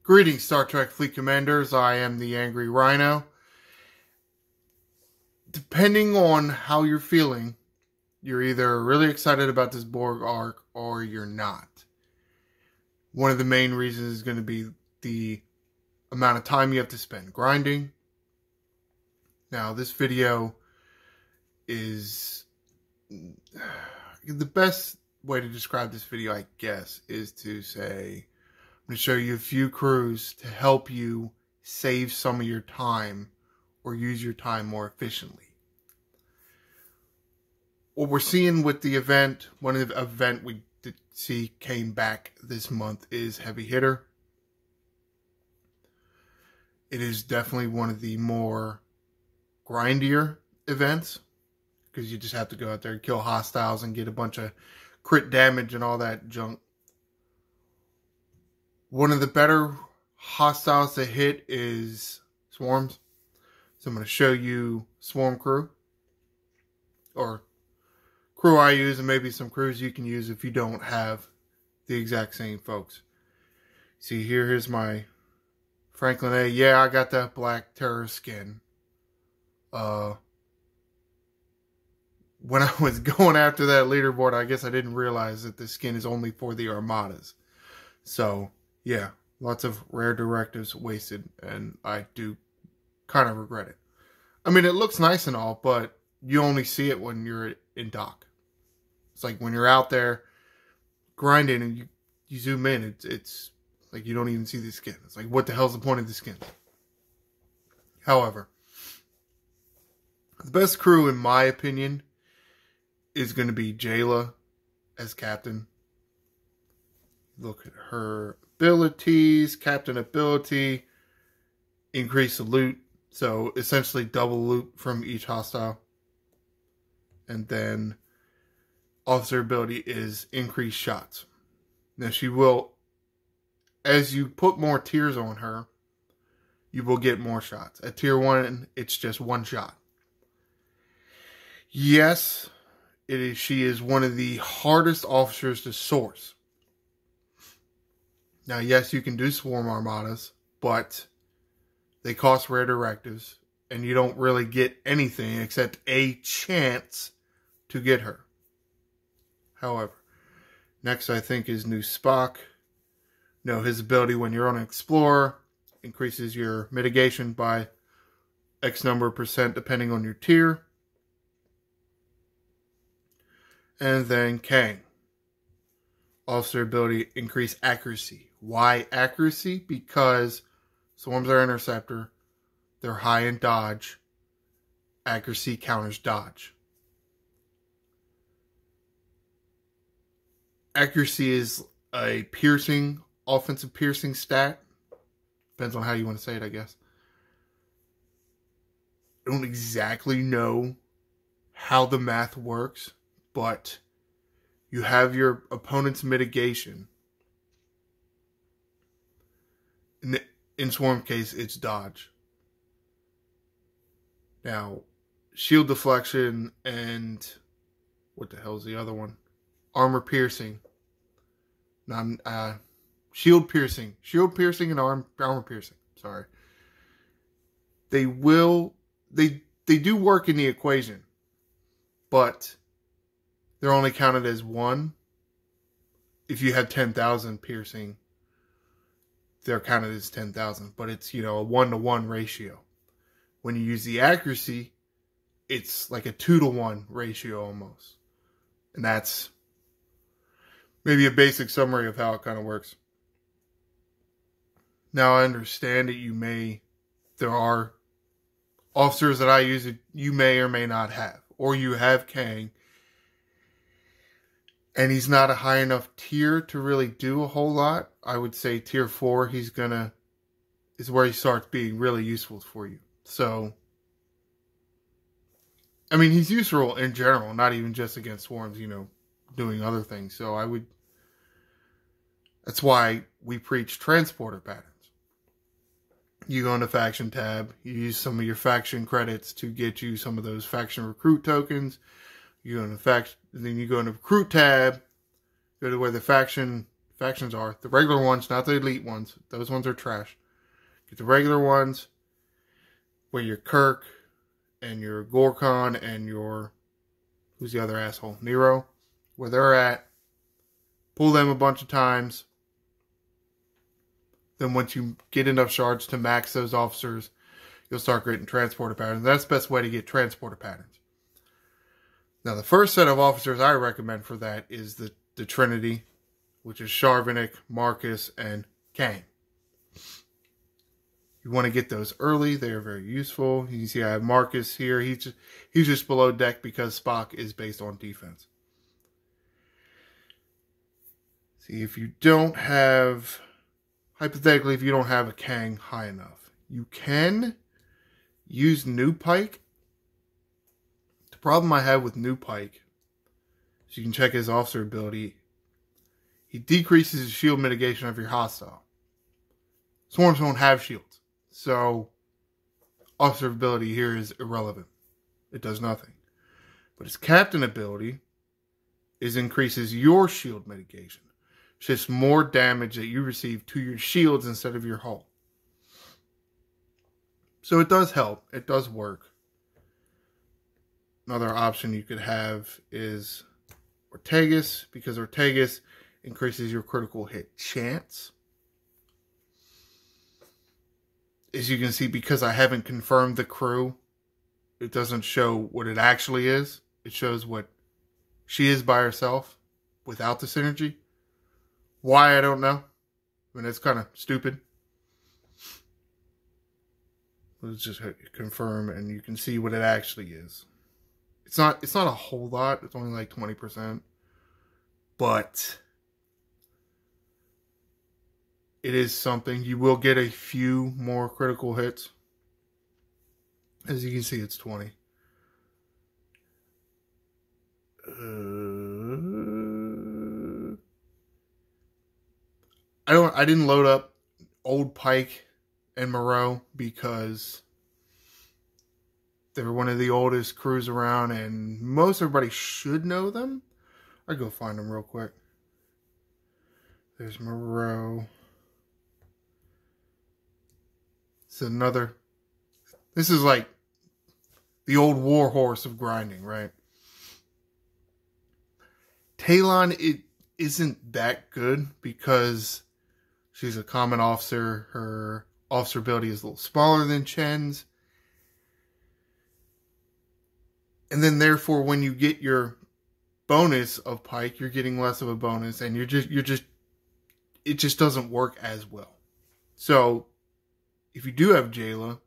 Greetings, Star Trek Fleet Commanders. I am the Angry Rhino. Depending on how you're feeling, you're either really excited about this Borg arc or you're not. One of the main reasons is going to be the amount of time you have to spend grinding. Now, this video is... the best way to describe this video, I guess, is to say... I'm going to show you a few crews to help you save some of your time or use your time more efficiently. What we're seeing with the event, one of the event we did see came back this month is Heavy Hitter. It is definitely one of the more grindier events because you just have to go out there and kill hostiles and get a bunch of crit damage and all that junk. One of the better hostiles to hit is swarms. So I'm going to show you swarm crew. Or crew I use, and maybe some crews you can use if you don't have the exact same folks. See, here's my Franklin A. Yeah, I got that Black Terror skin. When I was going after that leaderboard, I guess I didn't realize that the skin is only for the armadas. So... yeah, lots of rare directives wasted, and I do kind of regret it. I mean, it looks nice and all, but you only see it when you're in dock. It's like when you're out there grinding and you zoom in, it's like you don't even see the skin. It's like, what the hell's the point of the skin? However, the best crew, in my opinion, is going to be Jayla as captain. Look at her abilities, captain ability, increase the loot. So essentially double loot from each hostile. And then officer ability is increase shots. Now she will, as you put more tiers on her, you will get more shots. At tier 1, it's just one shot. Yes, she is one of the hardest officers to source. Now, yes, you can do swarm armadas, but they cost rare directives, and you don't really get anything except a chance to get her. However, next I think is new Spock. No, his ability when you're on an Explorer increases your mitigation by X number of % depending on your tier. And then Kang. Officer ability, increase accuracy. Why accuracy? Because swarms are interceptor. They're high in dodge. Accuracy counters dodge. Accuracy is a piercing, offensive piercing stat. Depends on how you want to say it, I guess. I don't exactly know how the math works, but you have your opponent's mitigation. In swarm case, it's dodge. Now, shield deflection and what the hell is the other one? Armor piercing. Shield piercing. Shield piercing and armor piercing. Sorry. They do work in the equation, but they're only counted as one. If you have 10,000 piercing, they're counted as 10,000. But it's, a 1-to-1 ratio. When you use the accuracy, it's like a 2-to-1 ratio almost. And that's maybe a basic summary of how it kind of works. Now, I understand that there are officers that I use that you may or may not have. Or you have Kang, and he's not a high enough tier to really do a whole lot. I would say tier 4, is where he starts being really useful for you. So, I mean, he's useful in general, not even just against swarms, doing other things. So that's why we preach transporter patterns. You go into faction tab, you use some of your faction credits to get you some of those faction recruit tokens. You go into then you go into recruit tab, go to where the faction factions are. The regular ones, not the elite ones. Those ones are trash. Get the regular ones where your Kirk and your Gorkon and your... Who's the other asshole? Nero. Where they're at. Pull them a bunch of times. Then once you get enough shards to max those officers, you'll start getting transporter patterns. That's the best way to get transporter patterns. Now, the first set of officers I recommend for that is the Trinity, which is Charvinic, Marcus, and Kang. You want to get those early. They are very useful. You can see I have Marcus here. He's just below deck because Spock is based on defense. See, if you don't have... Hypothetically, if you don't have a Kang high enough, you can use New Pike. The problem I have with New Pike, so you can check his officer ability, he decreases the shield mitigation of your hostile. Swarms don't have shields, so officer ability here is irrelevant. It does nothing. But his captain ability increases your shield mitigation. It's just more damage that you receive to your shields instead of your hull. So it does help. It does work. Another option you could have is Ortegas, because Ortegas increases your critical hit chance. As you can see, because I haven't confirmed the crew, it doesn't show what it actually is. It shows what she is by herself without the synergy. Why, I don't know. I mean, it's kind of stupid. Let's just hit confirm and you can see what it actually is. It's not a whole lot. It's only like 20%. But it is something. You will get a few more critical hits. As you can see, it's 20. I didn't load up Old Pike and Moreau because they're one of the oldest crews around and most everybody should know them. I'll go find them real quick. There's Moreau. This is like the old war horse of grinding, right? Talon, it isn't that good because she's a common officer. Her officer ability is a little smaller than Chen's. And then therefore when you get your bonus of Pike, you're getting less of a bonus and it just doesn't work as well. So if you do have Jayla,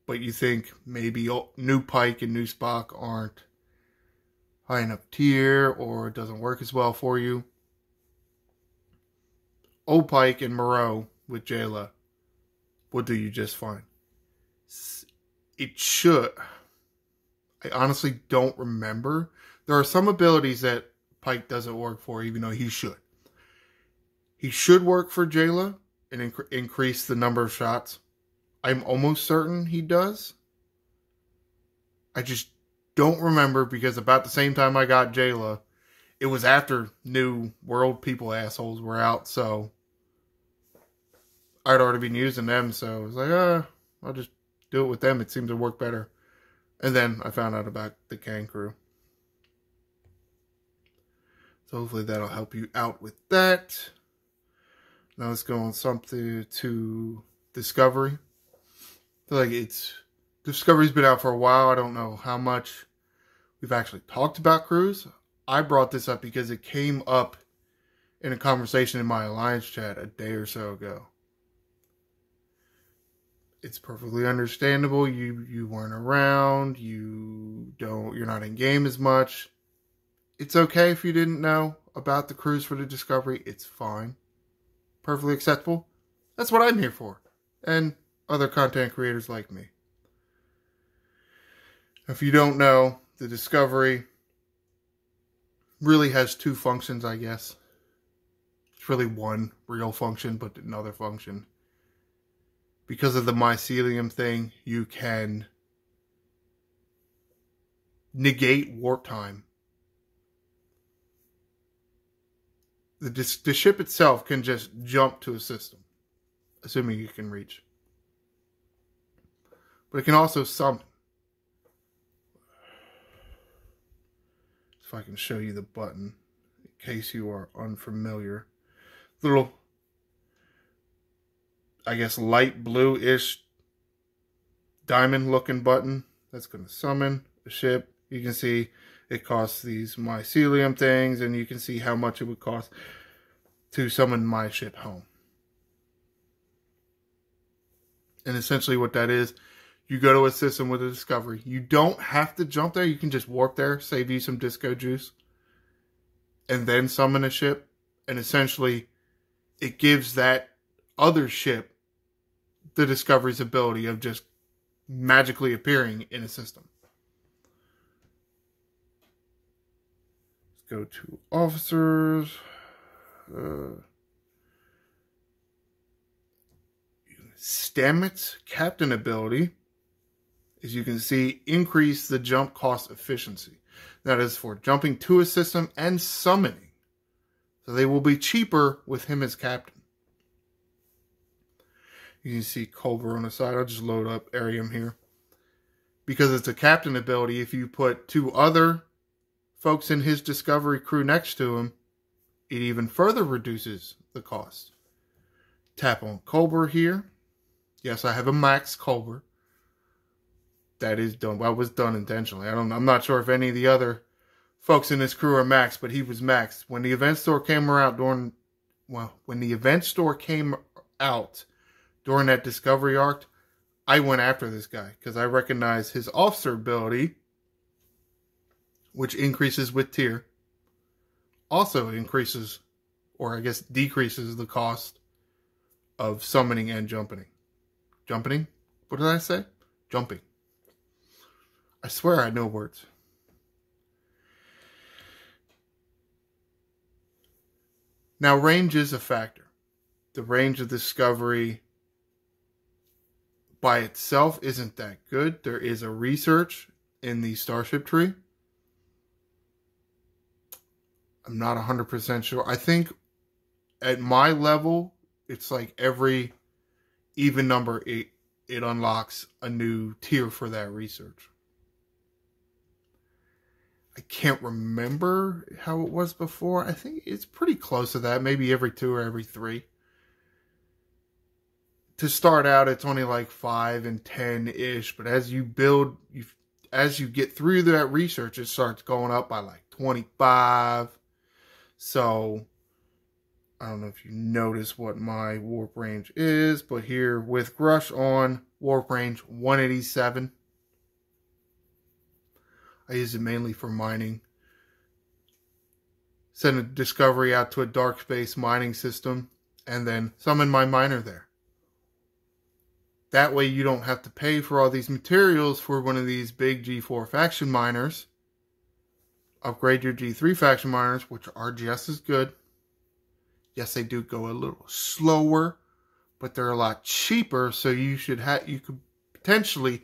but you think maybe new Pike and new Spock aren't high enough tier or it doesn't work as well for you, Old Pike and Moreau with Jayla will do you just fine. It should. I honestly don't remember. There are some abilities that Pike doesn't work for, even though he should. He should work for Jayla and increase the number of shots. I'm almost certain he does. I just don't remember because about the same time I got Jayla, it was after New World people assholes were out, so I'd already been using them, so I was like, I'll just do it with them. It seemed to work better. And then I found out about the Kang crew. So hopefully that'll help you out with that. Now let's go on something to Discovery. I feel like Discovery's been out for a while. I don't know how much we've actually talked about crews. I brought this up because it came up in a conversation in my Alliance chat a day or so ago. It's perfectly understandable. You weren't around. You're not in game as much. It's okay if you didn't know about the crews for the Discovery. It's fine. Perfectly acceptable. That's what I'm here for. And other content creators like me. If you don't know, the Discovery really has two functions, I guess. It's really one real function, but another function. Because of the mycelium thing, you can negate warp time the ship itself can just jump to a system, assuming you can reach. But it can also summon. If I can show you the button, in case you are unfamiliar. Little, I guess, light blue-ish diamond-looking button. That's going to summon a ship. You can see it costs these mycelium things, and you can see how much it would cost to summon my ship home. And essentially what that is, you go to a system with a discovery. You don't have to jump there. You can just warp there, save you some disco juice, and then summon a ship. And essentially, it gives that other ship the discovery's ability of just magically appearing in a system. Let's go to officers. Stamets captain ability, as you can see, increase the jump cost efficiency. That is for jumping to a system and summoning. So they will be cheaper with him as captain. You can see Culber on the side. I'll just load up Arium here. Because it's a captain ability, if you put 2 other folks in his discovery crew next to him, it even further reduces the cost. Tap on Culber here. Yes, I have a max Culber. That is done. Well, it was done intentionally. I'm not sure if any of the other folks in this crew are maxed, but he was maxed. When the event store came out during that discovery arc, I went after this guy because I recognized his officer ability, which increases with tier, also increases, or I guess decreases the cost of summoning and jumping. Jumping? What did I say? Jumping. I swear I know words. Now, range is a factor. The range of discovery by itself isn't that good. There is a research in the Starship tree. I'm not 100% sure. I think at my level, it's like every even number, it unlocks a new tier for that research. I can't remember how it was before. I think it's pretty close to that. Maybe every 2 or every 3. To start out, it's only like 5 and 10-ish. But as you build, as you get through that research, it starts going up by like 25. So, I don't know if you notice what my warp range is. But here, with Grush on, warp range 187. I use it mainly for mining. Send a discovery out to a dark space mining system, and then summon my miner there. That way you don't have to pay for all these materials for one of these big G4 faction miners. Upgrade your G3 faction miners, which are just as good. Yes, they do go a little slower, but they're a lot cheaper, so you could potentially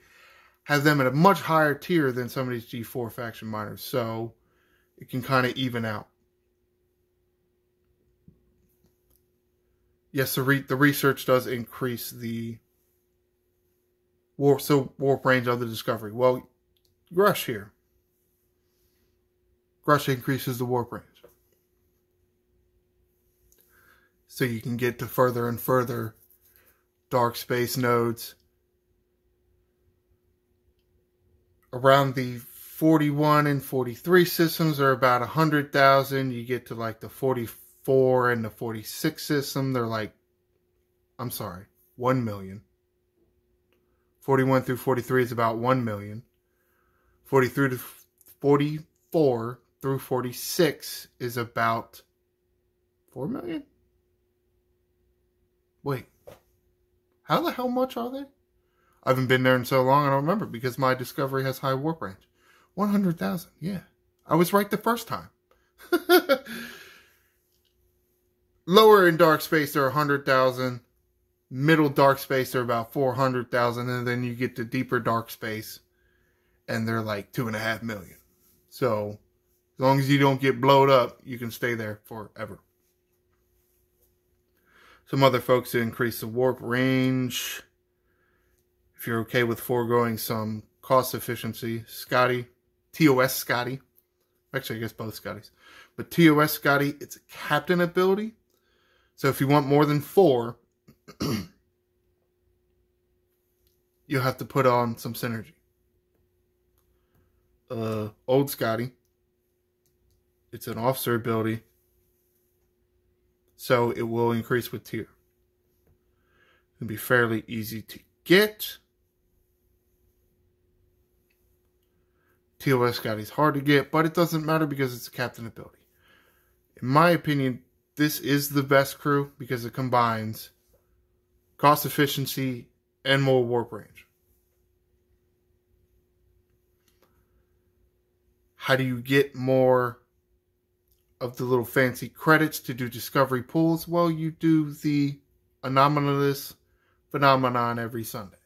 have them at a much higher tier than some of these G4 faction miners. So it can kind of even out. Yes, the research does increase the warp range of the discovery. Well, Grush here. Grush increases the warp range. So you can get to further and further dark space nodes. Around the 41 and 43 systems are about 100,000. You get to like the 44 and the 46 system. They're like, 1 million. 41 through 43 is about 1 million. 44 through 46 is about 4 million. Wait, how the hell much are they? I haven't been there in so long, I don't remember, because my discovery has high warp range. 100,000, yeah. I was right the first time. Lower in dark space, they're 100,000. Middle dark space, they're about 400,000. And then you get to deeper dark space, and they're like 2.5 million. So, as long as you don't get blowed up, you can stay there forever. Some other folks to increase the warp range. If you're okay with foregoing some cost efficiency, Scotty, TOS Scotty. Actually, I guess both Scotties. But TOS Scotty, it's a captain ability. So if you want more than 4, you'll have to put on some synergy. Old Scotty, it's an officer ability. So it will increase with tier. It'll be fairly easy to get. TOS Scotty's hard to get, but it doesn't matter because it's a captain ability. In my opinion, this is the best crew because it combines cost efficiency and more warp range. How do you get more of the little fancy credits to do discovery pools? Well, you do the anomalous phenomenon every Sunday.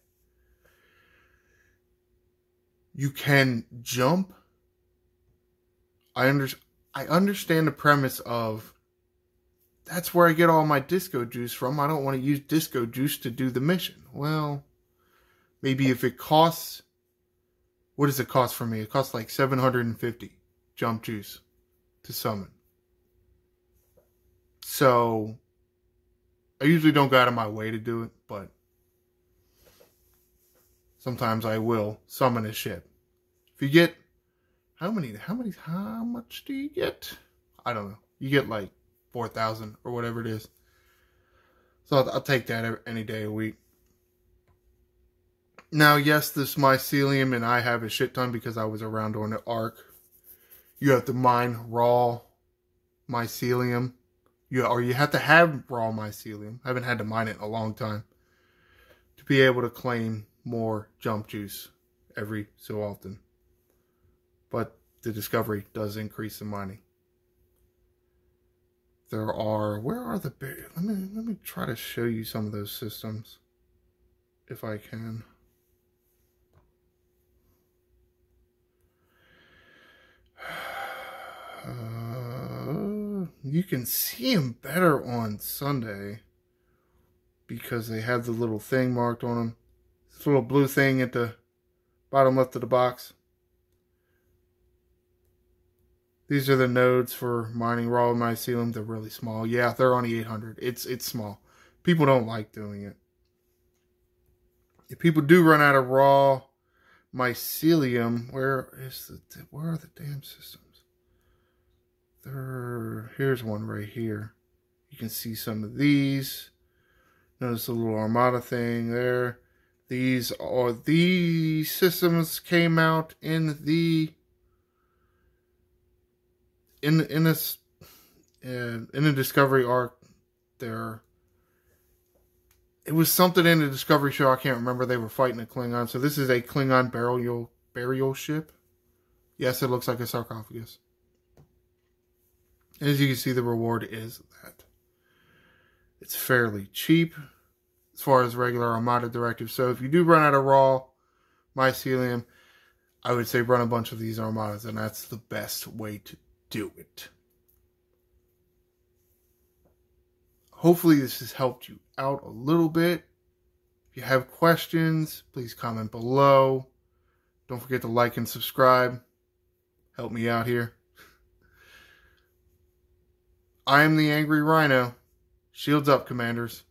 You can jump. I understand the premise of that's where I get all my disco juice from. I don't want to use disco juice to do the mission. Well, maybe if it costs, what does it cost for me? It costs like 750 jump juice to summon. So I usually don't go out of my way to do it, but sometimes I will summon a ship. If you get, how much do you get? I don't know. You get like 4,000 or whatever it is. So I'll take that any day of the week. Now, yes, this mycelium and I have a shit ton because I was around on the Ark. You have to mine raw mycelium. You have to have raw mycelium. I haven't had to mine it in a long time. To be able to claim more jump juice every so often. But the discovery does increase the mining. There are, where are the, let me try to show you some of those systems if I can. You can see them better on Sunday because they have the little thing marked on them. This little blue thing at the bottom left of the box. These are the nodes for mining raw mycelium. They're really small. Yeah, they're only 800. It's small. People don't like doing it. If people do run out of raw mycelium, where are the damn systems? Here's one right here. You can see some of these. Notice the little armada thing there. These systems came out in the in the Discovery arc. There, it was something in the Discovery show. I can't remember. They were fighting a Klingon. So this is a Klingon burial ship. Yes, it looks like a sarcophagus. As you can see, the reward is that. It's fairly cheap as far as regular Armada directives. So if you do run out of raw mycelium, I would say run a bunch of these Armadas, and that's the best way to do it. Hopefully this has helped you out a little bit. If you have questions, please comment below. Don't forget to like and subscribe. Help me out here. I am the Angry Rhino. Shields up, Commanders.